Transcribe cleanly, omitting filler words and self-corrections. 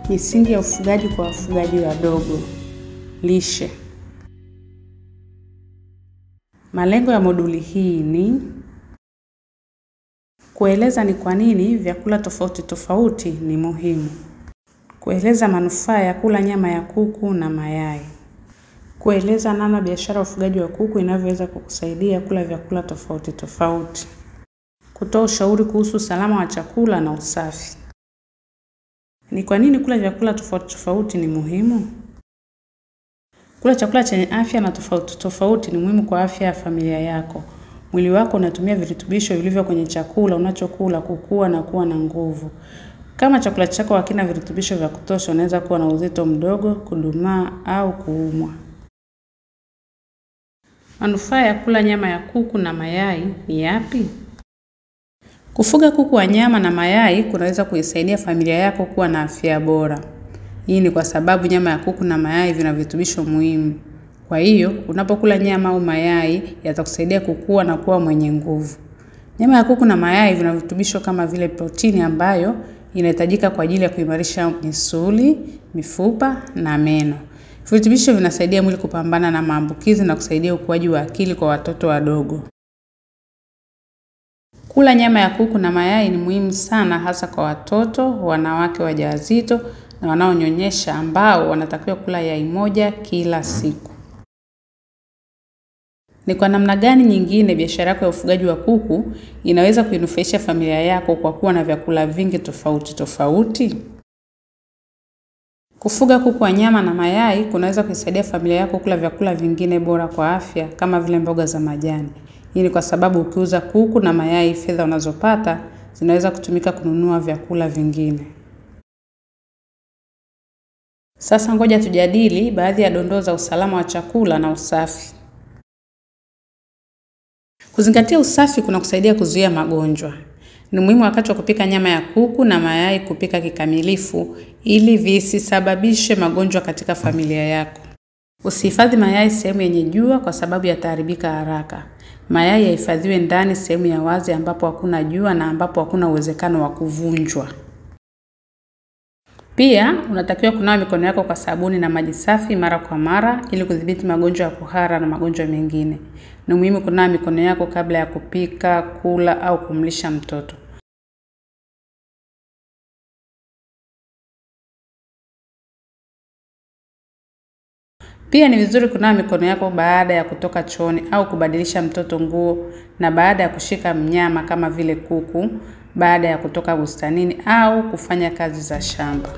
Misingi ya ufugaji kwa wafugaji wadogo. Lishe. Malengo ya moduli hii ni kueleza ni kwa nini vyakula tofauti tofauti ni muhimu. Kueleza manufaa ya kula nyama ya kuku na mayai. Kueleza namna biashara ya ufugaji wa kuku inavyoweza kukusaidia kula vyakula tofauti tofauti. Kutoa ushauri kuhusu usalama wa chakula na usafi. Ni kwa nini kula vyakula tofauti tofauti ni muhimu? Kula chakula chenye afya na tofauti tofauti ni muhimu kwa afya ya familia yako. Mwili wako unatumia virutubisho vilivyo kwenye chakula unachokula kukua na kuwa na nguvu. Kama chakula chako hakina virutubisho vya kutosha, unaweza kuwa na uzito mdogo, kudumaa au kuumwa. Manufaa ya kula nyama ya kuku na mayai ni yapi? Kufuga kuku wa nyama na mayai kunaweza kuisaidia familia yako kuwa na afya bora. Hii ni kwa sababu nyama ya kuku na mayai vina virutubisho muhimu. Kwa hiyo, unapokula nyama au mayai yatakusaidia kukua na kuwa mwenye nguvu. Nyama ya kuku na mayai vina virutubisho kama vile protini ambayo inahitajika kwa ajili ya kuimarisha misuli, mifupa na meno. Virutubisho vinasaidia mwili kupambana na maambukizi na kusaidia ukuaji wa akili kwa watoto wadogo. Kula nyama ya kuku na mayai ni muhimu sana hasa kwa watoto, wanawake wajawazito na wanaonyonyesha ambao wanatakiwa kula yai moja kila siku. Ni kwa namna gani nyingine biashara yako ya ufugaji wa kuku inaweza kuinufaisha familia yako kwa kuwa na vyakula vingi tofauti tofauti? Kufuga kuku wa nyama na mayai kunaweza kuisaidia familia yako kula vyakula vingine bora kwa afya kama vile mboga za majani. Hii ni kwa sababu ukiuza kuku na mayai, fedha unazopata zinaweza kutumika kununua vyakula vingine. Sasa ngoja tujadili baadhi ya dondoo za usalama wa chakula na usafi. Kuzingatia usafi kunakusaidia kuzuia magonjwa. Ni muhimu wakati wa kupika nyama ya kuku na mayai kupika kikamilifu ili visisababishe magonjwa katika familia yako. Usihifadhi mayai sehemu yenye jua kwa sababu yataharibika haraka. Mayai yahifadhiwe ndani sehemu ya wazi ambapo hakuna jua na ambapo hakuna uwezekano wa kuvunjwa. Pia, unatakiwa kunawa mikono yako kwa sabuni na maji safi mara kwa mara ili kudhibiti magonjwa ya kuhara na magonjwa mengine. Ni muhimu kunawa mikono yako kabla ya kupika, kula au kumlisha mtoto. Pia ni vizuri kunawa mikono yako baada ya kutoka chooni au kubadilisha mtoto nguo na baada ya kushika mnyama kama vile kuku, baada ya kutoka bustanini au kufanya kazi za shamba.